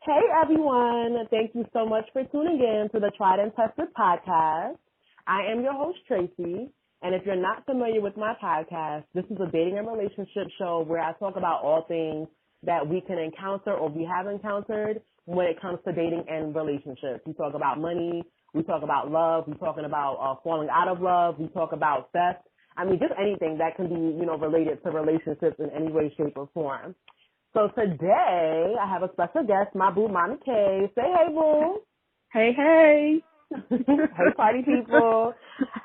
Hey everyone, thank you so much for tuning in to the Tried and Tested podcast. I am your host Tracey, and if you're not familiar with my podcast, this is a dating and relationship show where I talk about all things that we can encounter or we have encountered when it comes to dating and relationships. We talk about money, we talk about love, we talking about falling out of love, we talk about theft. I mean, just anything that can be, related to relationships in any way, shape, or form. So today, I have a special guest, my boo, Mommy K. Say hey, boo. Hey, hey. Hey, party people.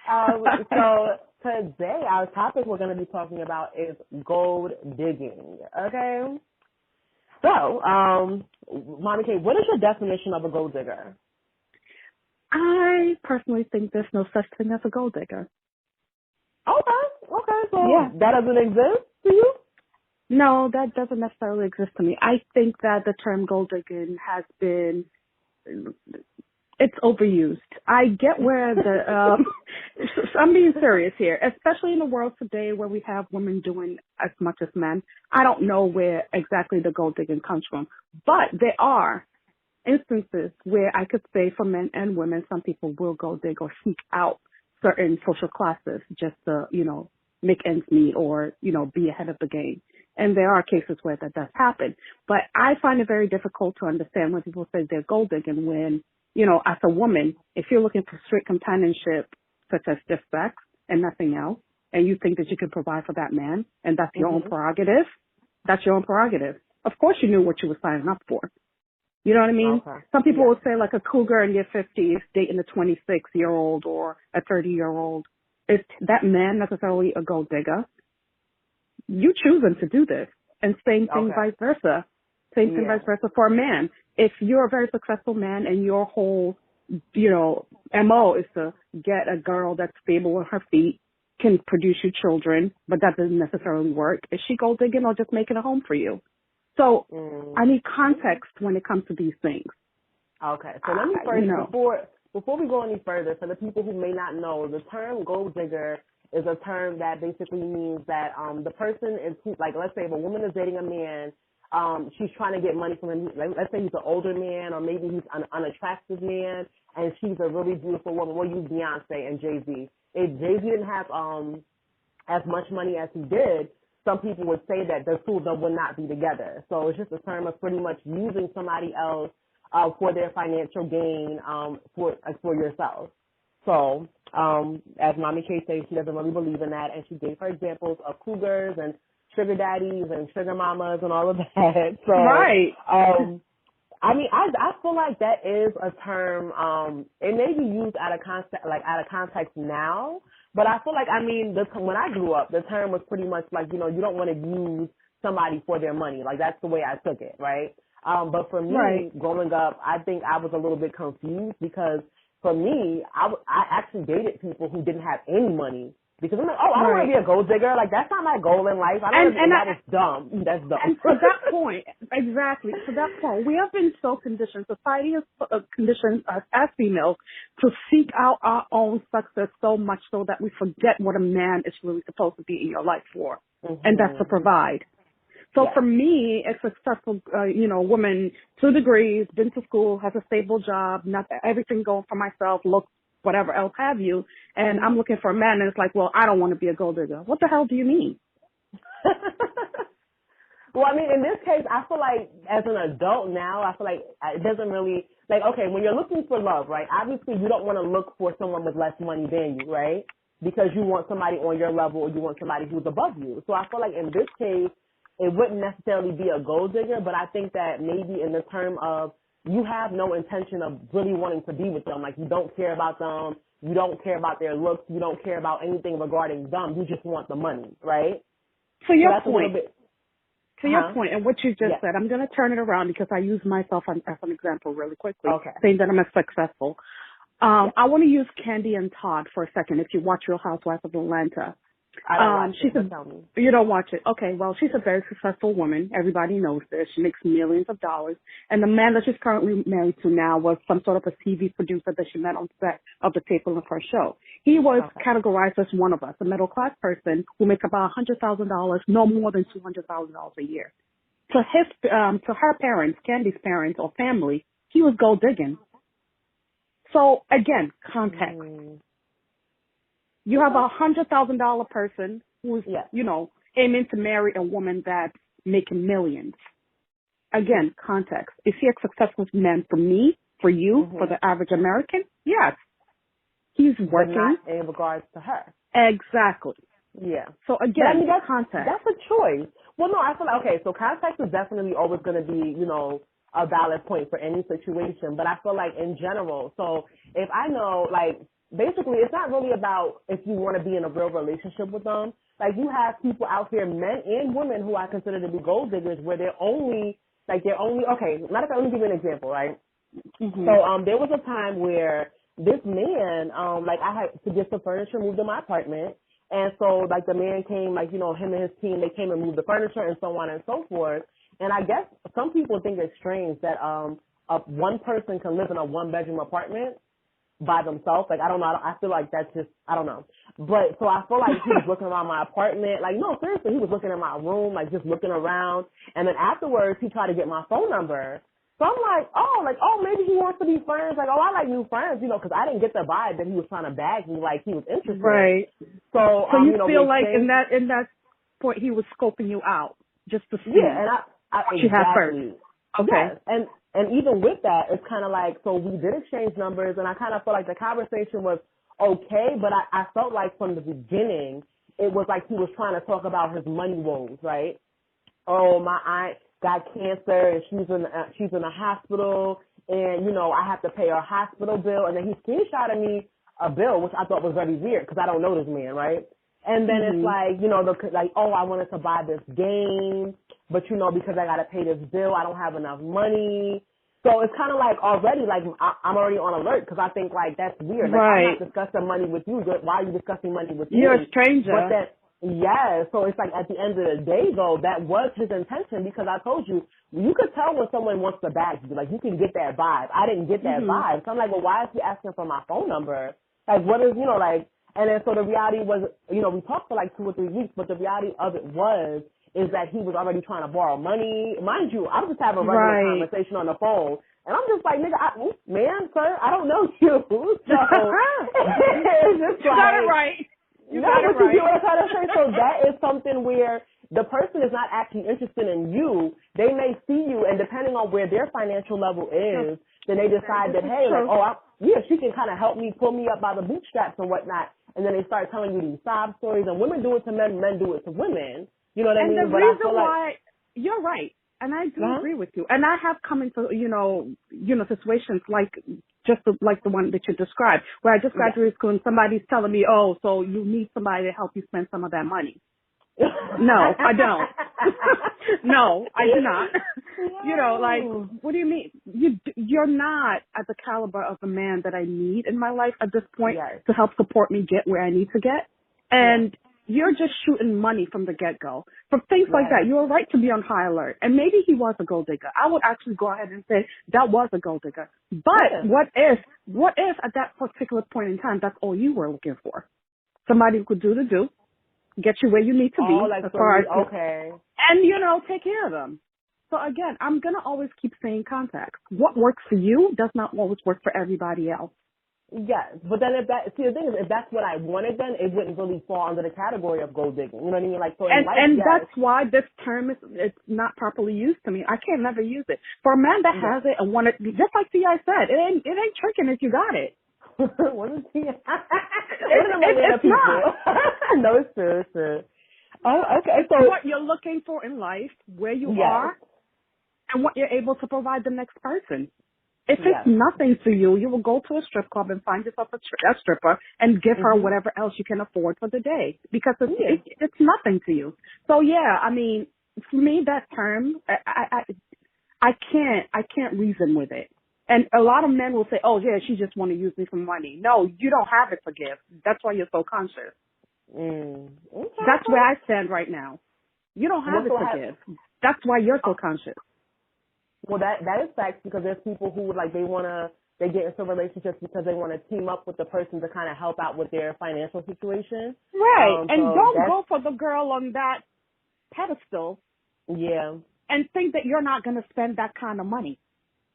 So today, our topic we're going to be talking about is gold digging, okay? So, Mommy K, what is your definition of a gold digger? I personally think there's no such thing as a gold digger. Okay, so that doesn't exist to you? No, that doesn't necessarily exist to me. I think that the term gold digging has been, it's overused. I get where I'm being serious here, especially in the world today where we have women doing as much as men. I don't know where exactly the gold digging comes from, but there are instances where I could say for men and women, some people will go dig or seek out certain social classes just to, make ends meet or, be ahead of the game. And there are cases where that does happen. But I find it very difficult to understand when people say they're gold digging when, as a woman, if you're looking for straight companionship, such as just sex and nothing else, and you think that you can provide for that man, and that's your own prerogative, that's your own prerogative. Of course you knew what you were signing up for. You know what I mean? Okay. Some people will say like a cougar in their 50s dating a 26-year-old or a 30-year-old. Is that man necessarily a gold digger? You choosing to do this. And same thing vice versa. Same thing vice versa for a man. If you're a very successful man and your whole, MO is to get a girl that's stable on her feet, can produce you children, but that doesn't necessarily work, is she gold digging or just making a home for you? So I need context when it comes to these things. Okay, so let me first, before we go any further, for the people who may not know, the term gold digger is a term that basically means that the person is, like, let's say if a woman is dating a man, she's trying to get money from him. Like, let's say he's an older man or maybe he's an unattractive man and she's a really beautiful woman. We'll use Beyonce and Jay-Z. If Jay-Z didn't have as much money as he did, some people would say that the two of them would not be together. So it's just a term of pretty much using somebody else for their financial gain for yourself. So, as Mommy K says, she doesn't really believe in that, and she gave her examples of cougars and sugar daddies and sugar mamas and all of that. So, right. I feel like that is a term. It may be used out of context now, but I feel like when I grew up, the term was pretty much like you don't want to use somebody for their money. Like that's the way I took it, right? But for me, growing up, I think I was a little bit confused because for me, I actually dated people who didn't have any money because I'm like, I don't want to be a gold digger. Like, that's not my goal in life. That was dumb. That's dumb. And to that point, exactly, to that point, we have been so conditioned, society has conditioned us as females to seek out our own success so much so that we forget what a man is really supposed to be in your life for, and that's to provide. So for me, a successful, woman, 2 degrees, been to school, has a stable job, not everything going for myself, looks, whatever else have you, and I'm looking for a man, and it's like, well, I don't want to be a gold digger. What the hell do you mean? Well, in this case, I feel like as an adult now, I feel like it doesn't really, okay, when you're looking for love, right, obviously you don't want to look for someone with less money than you, right, because you want somebody on your level or you want somebody who's above you. So I feel like in this case, it wouldn't necessarily be a gold digger, but I think that maybe in the term of you have no intention of really wanting to be with them. Like, you don't care about them. You don't care about their looks. You don't care about anything regarding them. You just want the money, right? To your point, and what you just said, I'm going to turn it around because I use myself as an example really quickly, saying that I'm a successful. I want to use Candy and Todd for a second. If you watch Real Housewives of Atlanta, I don't watch it, tell me. You don't watch it. Okay, well, she's a very successful woman. Everybody knows this. She makes millions of dollars. And the man that she's currently married to now was some sort of a TV producer that she met on set of the table of her show. He was categorized as one of us, a middle-class person who makes about $100,000, no more than $200,000 a year. to her parents, Candy's parents or family, he was gold digging. So again, context. You have $100,000 person who's, aiming to marry a woman that's making millions. Again, context. Is he a successful man for me, for you, for the average American? Yes. He's working. But not in regards to her. Exactly. Yeah. So again, that's context. That's a choice. Well, no, I feel like, okay, so context is definitely always going to be, a valid point for any situation. But I feel like in general, so if I know, like, basically it's not really about if you want to be in a real relationship with them. Like, you have people out here, men and women, who I consider to be gold diggers, where okay, matter of fact, let me give you an example, right? So, there was a time where this man, I had to get some furniture moved in my apartment. And so, like, the man came, like, him and his team, they came and moved the furniture and so on and so forth. And I guess some people think it's strange that one person can live in a one-bedroom apartment by themselves. Like, I don't know. I feel like that's just, I don't know. But so I feel like he was looking around my apartment. Like, no, seriously, he was looking in my room, like, just looking around. And then afterwards, he tried to get my phone number. So I'm like, maybe he wants to be friends. Like, I like new friends, because I didn't get the vibe that he was trying to bag me, like he was interested. Right. So you feel like in that point he was scoping you out just to see. Yeah, and I you have first. Okay. Yes. And even with that, it's kind of like, so we did exchange numbers, and I kind of felt like the conversation was okay, but I felt like from the beginning, it was like he was trying to talk about his money woes, right? Oh, my aunt got cancer, and she's in a hospital, and, I have to pay her hospital bill, and then he screenshotted me a bill, which I thought was very weird, because I don't know this man, right? And then it's like, I wanted to buy this game, but, because I got to pay this bill, I don't have enough money. So it's kind of like already, like, I'm already on alert because I think, like, that's weird. Like, right. I'm not discussing money with you. Why are you discussing money with me? You're a stranger. But then, yeah, so it's like at the end of the day, though, that was his intention because I told you, you could tell when someone wants to bag you. Like, you can get that vibe. I didn't get that vibe. So I'm like, well, why is he asking for my phone number? Like, what is, like, and then so the reality was, we talked for like 2 or 3 weeks, but the reality of it is that he was already trying to borrow money. Mind you, I was just having a regular conversation on the phone. And I'm just like, nigga, man, sir, I don't know you. So it's just you got it right. You got it right. You know what I'm trying to say? So that is something where the person is not actually interested in you. They may see you, and depending on where their financial level is, then they decide that, hey, like, she can kind of help me, pull me up by the bootstraps and whatnot. And then they start telling you these sob stories. And women do it to men, men do it to women. You know what I mean? And the reason why, you're right. And I do agree with you. And I have come into, situations like like the one that you described, where I just graduated school and somebody's telling me, oh, so you need somebody to help you spend some of that money. No, I don't. No, I do not. Like, what do you mean? You're not at the caliber of the man that I need in my life at this point to help support me get where I need to get. And you're just shooting money from the get-go. For things like that, you're right to be on high alert. And maybe he was a gold digger. I would actually go ahead and say that was a gold digger. But what if at that particular point in time, that's all you were looking for? Somebody who could do the do, get you where you need to be. Like, as far as, and, take care of them. So again, I'm going to always keep saying context. What works for you does not always work for everybody else. Yes, but then the thing is, if that's what I wanted, then it wouldn't really fall under the category of gold digging. You know what I mean? Like, so that's why this term it's not properly used to me. I can't never use it. For a man that has it and wanted, just like T.I. said, it ain't tricking if you got it. What is T.I.? It's not. No, it's true. It's true. Oh, okay. So what you're looking for in life, where you are, and what you're able to provide the next person. If it's nothing to you, you will go to a strip club and find yourself a stripper and give her whatever else you can afford for the day because it's nothing to you. So I mean, for me, that term, I can't reason with it. And a lot of men will say, oh yeah, she just want to use me for money. No, you don't have it to give. That's why you're so conscious. Okay. That's where I stand right now. You don't have it to give. That's why you're so conscious. Well, that is facts because there's people who they get into relationships because they want to team up with the person to kind of help out with their financial situation. Right. And don't go for the girl on that pedestal. Yeah. and think that you're not going to spend that kind of money.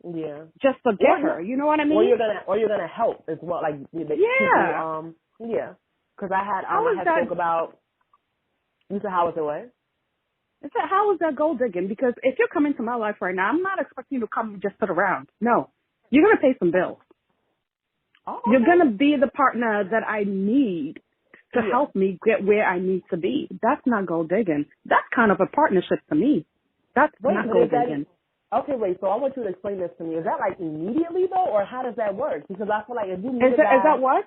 Yeah. Just to get her. You know what I mean? Or you're gonna help as well. Like people, yeah. Because I had spoke about. You said how was it what? I said, how is that gold digging? Because if you're coming to my life right now, I'm not expecting you to come and just sit around. No. You're going to pay some bills. Oh, okay. You're going to be the partner that I need to help me get where I need to be. That's not gold digging. That's kind of a partnership to me. That's not gold digging. Okay, wait, so I want you to explain this to me. Is that like immediately though, or how does that work? Because I feel like if you meet is that what?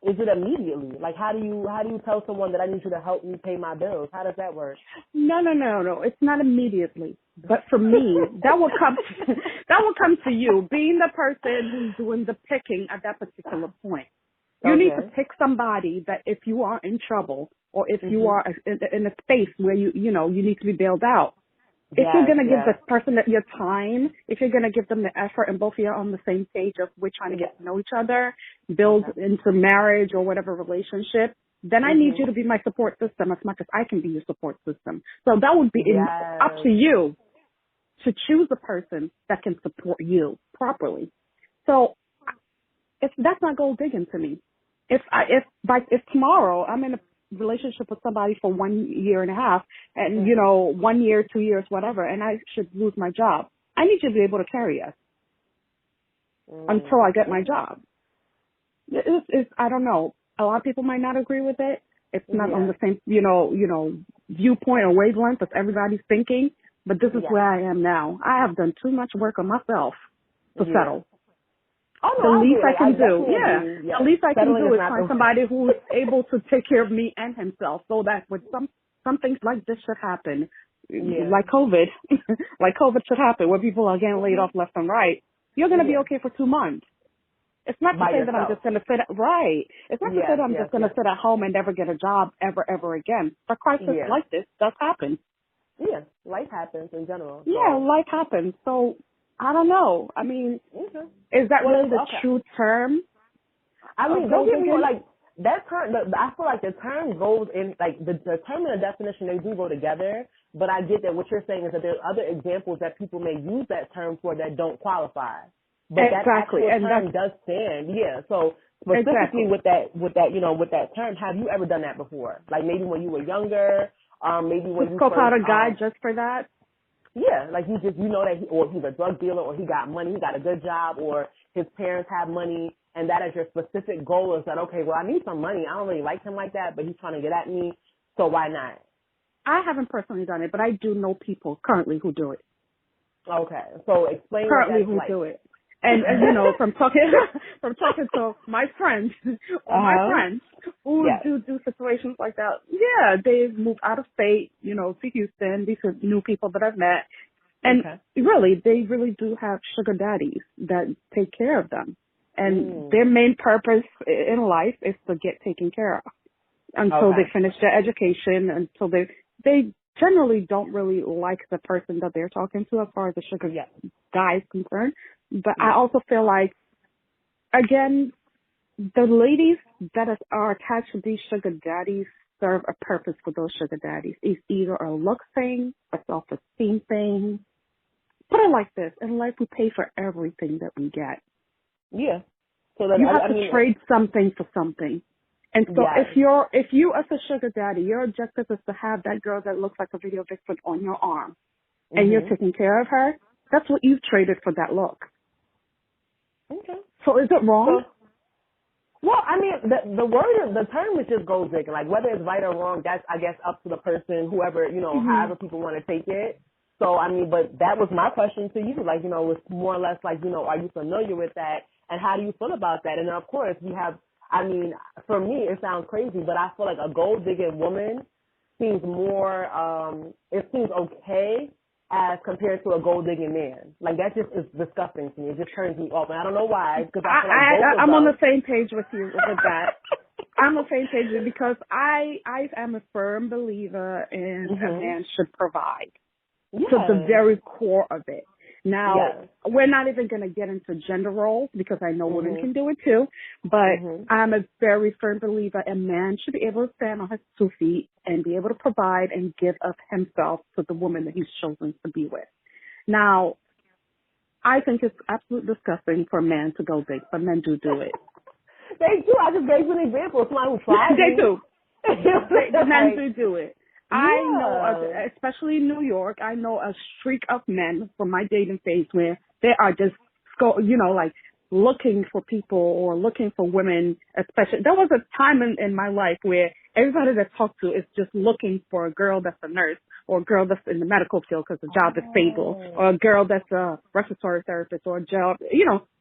Is it immediately? Like how do you tell someone that I need you to help me pay my bills? How does that work? No. It's not immediately. But for me, that will come to you, being the person who's doing the picking at that particular point. You need to pick somebody that if you are in trouble or if you are in a space where you need to be bailed out. If you're going to give this person your time, if you're going to give them the effort and both of you are on the same page of we're trying to get to know each other, build into marriage or whatever relationship, then I need you to be my support system as much as I can be your support system. So that would be up to you to choose a person that can support you properly. So that's not gold digging to me. If tomorrow I'm in a relationship with somebody for 1 year and a half and 1 year, 2 years, whatever, and I should lose my job, I need you to be able to carry us until I get my job. I don't know. A lot of people might not agree with it. It's not on the same viewpoint or wavelength as everybody's thinking, but this is where I am now. I have done too much work on myself to settle. Oh, no, the least I can do, the least I can do is find somebody who is able to take care of me and himself, so that when some things like this should happen, like COVID, should happen, where people are getting laid off left and right, you're going to be okay for 2 months. It's not to say that I'm just going to sit at, It's not to say that I'm just going to sit at home and never get a job ever again. But crisis like this does happen. Yeah, life happens in general. So. Yeah, life happens. So I don't know. I mean, is that really the true term? I mean, don't get me wrong, like, that term, I feel like the term goes in, like, the term and the definition, they do go together, but I get that what you're saying is that there's other examples that people may use that term for that don't qualify. But that actual term does stand, so specifically with that term, have you ever done that before? Like maybe when you were younger, maybe when you scope out a guy just for that? Yeah, like you know that he's a drug dealer, or he got money, he got a good job, or his parents have money, and that is your specific goal is that, okay, well, I need some money. I don't really like him like that, but he's trying to get at me, so why not? I haven't personally done it, but I do know people currently who do it. Okay, so explain currently what that's who like. do it. And from talking to my friends, who do situations like that, they move out of state, to Houston. These are new people that I've met. And really, they really do have sugar daddies that take care of them. And their main purpose in life is to get taken care of until they finish their education, until they generally don't really like the person that they're talking to as far as the sugar guy is concerned. But I also feel like, again, the ladies that are attached to these sugar daddies serve a purpose for those sugar daddies. It's either a look thing, a self-esteem thing. Put it like this. In life, we pay for everything that we get. Yeah. So that, you have to trade something for something. And so if you as a sugar daddy, your objective is to have that girl that looks like a video victim on your arm, and you're taking care of her, that's what you've traded for that look. Okay. So is it wrong? Well, I mean, the term is just gold digging. Like, whether it's right or wrong, that's, I guess, up to the person, whoever, however people want to take it. So, I mean, but that was my question to you. Like, it's more or less like, are you familiar with that? And how do you feel about that? And then, of course, we have, I mean, for me, it sounds crazy, but I feel like a gold digging woman seems more, it seems okay as compared to a gold digging man. Like, that just is disgusting to me. It just turns me off. And I don't know why. Because I'm on the same page with you with that. I'm on the same page because I am a firm believer in a man should provide to the very core of it. Now, Yes. we're not even going to get into gender roles because I know women Mhm. can do it too, but Mhm. I'm a very firm believer a man should be able to stand on his 2 feet and be able to provide and give of himself to the woman that he's chosen to be with. Now, I think it's absolutely disgusting for a man to go big, but men do it. They do. I just gave you an example of someone who tried They me. do. The men Like, do it. I know, yeah. especially in New York, I know a streak of men from my dating phase where they are just, like looking for people or looking for women, especially. There was a time in my life where everybody that I talked to is just looking for a girl that's a nurse or a girl that's in the medical field because the job is stable, Oh. or a girl that's a respiratory therapist or a job,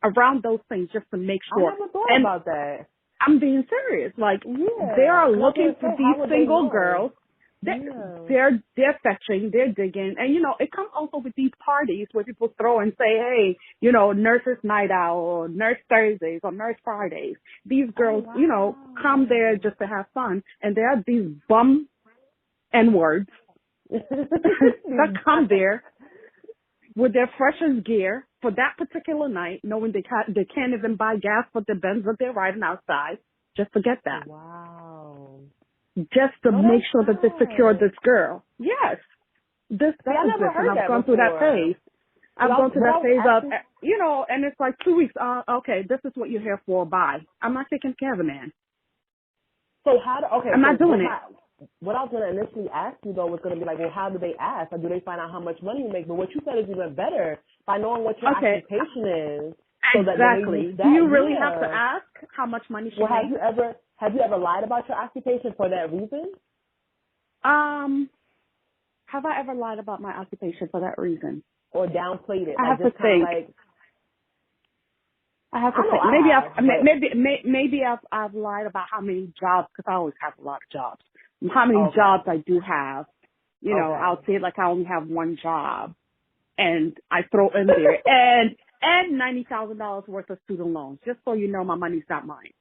around those things just to make I sure. never thought And about that. I'm being serious. Like, they Yeah. are 'Cause I was looking gonna for say, these how would they single know? girls. Yeah. They're fetching, they're digging, and it comes also with these parties where people throw and say, hey, nurses night out or nurse Thursdays or nurse Fridays. These Oh girls, wow. come there just to have fun, and there are these bum N-words that come there with their freshest gear for that particular night, knowing they can't even buy gas for the Benz that they're riding outside. Just forget that. Wow. Just to No, make that's sure that they secure sad. this girl. Yes. See, That I never exists, and heard I've that gone through that before. phase. I've gone through What I that was phase of, asking. and it's like 2 weeks. Okay, this is what you're here for. Bye. I'm not taking care of a man. So I'm not doing it. what I was gonna initially ask you though was gonna be like, well, how do they ask? Like, do they find out how much money you make? But what you said is even better by knowing what your Okay, occupation is, so that when they use exactly. Do that, you really have to yeah. ask how much money she Well, makes? have you ever lied about your occupation for that reason, Have I ever lied about my occupation for that reason? or downplayed it? I Like have to just kind of think. like, I have I to know think. I Maybe have, but I've lied about how many jobs, because I always have a lot of jobs. How many okay, jobs I do have. okay. I'll say like I only have one job, and I throw in there and $90,000 worth of student loans, just so you know my money's not mine.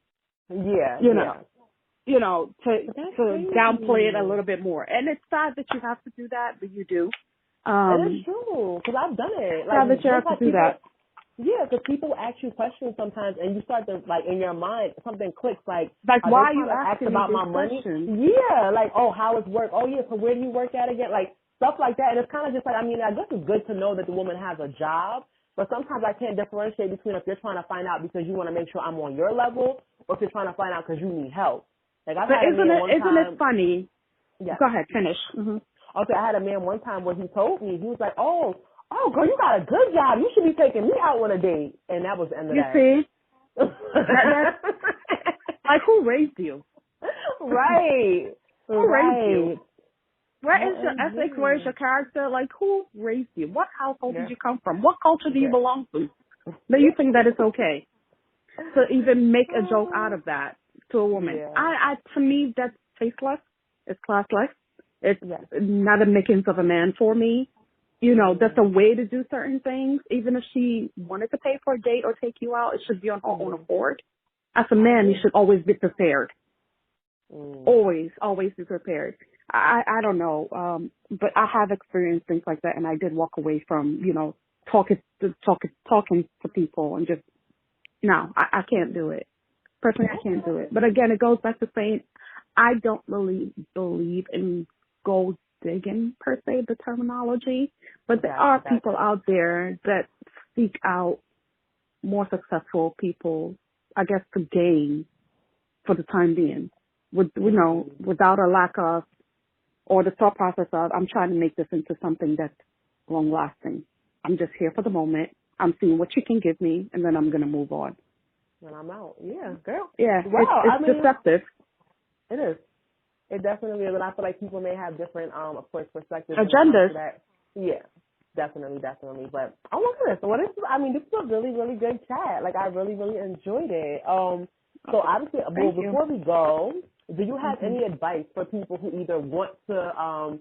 Yeah, You yeah. know, to But that's downplay it a crazy. little bit more. And it's sad that you have to do that, but you do. It is true, because I've done it. Like, Sad that you have to sometimes do that. yeah, because people ask you questions sometimes, and you start to, like, in your mind, something clicks, like, Like, are they why are you trying to ask asking me about these my money? questions? Yeah, like, oh, how is work? Oh, yeah, so where do you work at again? Like, stuff like that. And it's kind of just like, I mean, I guess it's good to know that the woman has a job, but sometimes I can't differentiate between if you're trying to find out because you want to make sure I'm on your level, or if you're trying to find out because you need help. Like, I've But had a man one isn't it time, funny? yeah. Go ahead, finish. Okay, I had a man one time where he told me, he was like, oh, girl, you got a good job. You should be taking me out on a date. And that was the end of You that. see, that's like, who raised you? Right. Who raised you? Right. Where is your ethics? Where is OMG. your character? Like, who raised you? What household did Yeah. you come from? What culture do you Yeah. belong to? That you think that it's okay to even make a joke out of that to a woman? Yeah. To me, that's tasteless. It's classless. It's Yes. not a makings of a man for me. That's a way to do certain things. Even if she wanted to pay for a date or take you out, it should be on her own accord. As a I man, you agree. should always be prepared. Mm. Always be prepared. I don't know, but I have experienced things like that, and I did walk away from, talking to people and just, no, I can't do it. Personally, I can't do it. But again, it goes back to saying, I don't really believe in gold digging per se, the terminology, but there are people out there that seek out more successful people, I guess, to gain for the time being, without a lack of, or the thought process of, I'm trying to make this into something that's long lasting. I'm just here for the moment. I'm seeing what you can give me, and then I'm going to move on. And I'm out. Yeah, girl. Yeah, Wow. it's deceptive. It is. It definitely is. And I feel like people may have different, of course, perspectives when it comes Agendas. to that. Yeah. Definitely. But oh my goodness. So this is a really, really good chat. Like, I really, really enjoyed it. So obviously, well, Thank you. before we go, do you have Mm-hmm. any advice for people who either want to,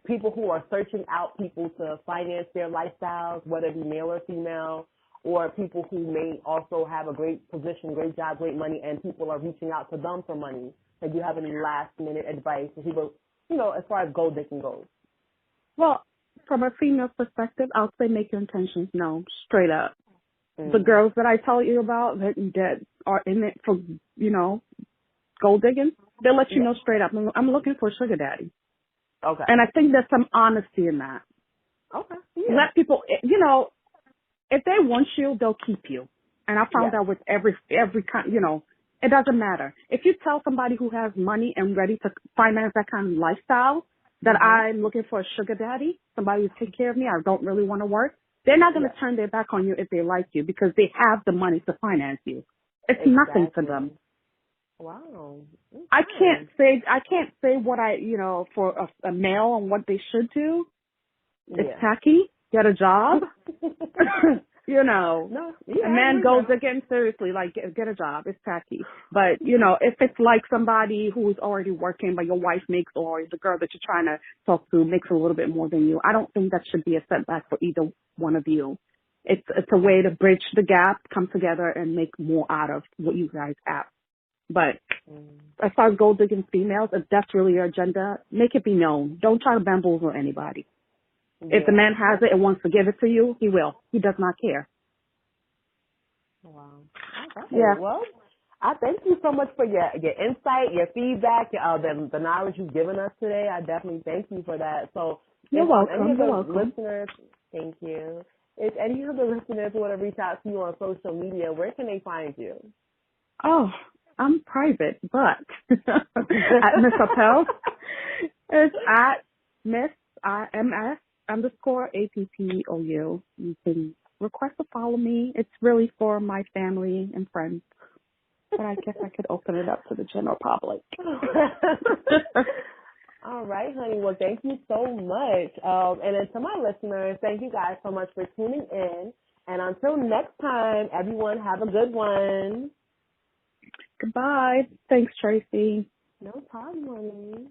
people who are searching out people to finance their lifestyles, whether it be male or female, or people who may also have a great position, great job, great money, and people are reaching out to them for money? Like, do you have any last minute advice for people, as far as gold digging goes? Well, from a female perspective, I'll say make your intentions known, straight up. Mm. The girls that I tell you about that are in it for, gold digging, they'll let you know straight up, I'm looking for a sugar daddy. Okay. And I think there's some honesty in that. Okay. Yeah. Let people, if they want you, they'll keep you. And I found out with every kind, it doesn't matter. If you tell somebody who has money and ready to finance that kind of lifestyle that I'm looking for a sugar daddy, somebody to take care of me, I don't really want to work, they're not going to turn their back on you if they like you because they have the money to finance you. It's nothing for them. Wow. Okay. I can't say what for a male and what they should do. It's tacky. Get a job. No. Yeah, a man goes again, seriously, like get a job. It's tacky. But, if it's like somebody who's already working, but your wife makes, or the girl that you're trying to talk to makes a little bit more than you, I don't think that should be a setback for either one of you. It's a way to bridge the gap, come together, and make more out of what you guys have. But as far as gold digging females, if that's really your agenda, make it be known. Don't try to bamboozle anybody. If the man has it and wants to give it to you, he will. He does not care. Wow. Okay. Yeah. Well, I thank you so much for your insight, your feedback, the knowledge you've given us today. I definitely thank you for that. So, You're welcome. Any of the You're welcome. listeners, thank you. If any of the listeners want to reach out to you on social media, where can they find you? Oh, I'm private, but at Miss Appel, it's at Miss IMS _APPOU. You can request to follow me. It's really for my family and friends. But I guess I could open it up to the general public. All right, honey. Well, thank you so much. And then to my listeners, thank you guys so much for tuning in. And until next time, everyone have a good one. Goodbye. Thanks, Tracey. No problem, honey.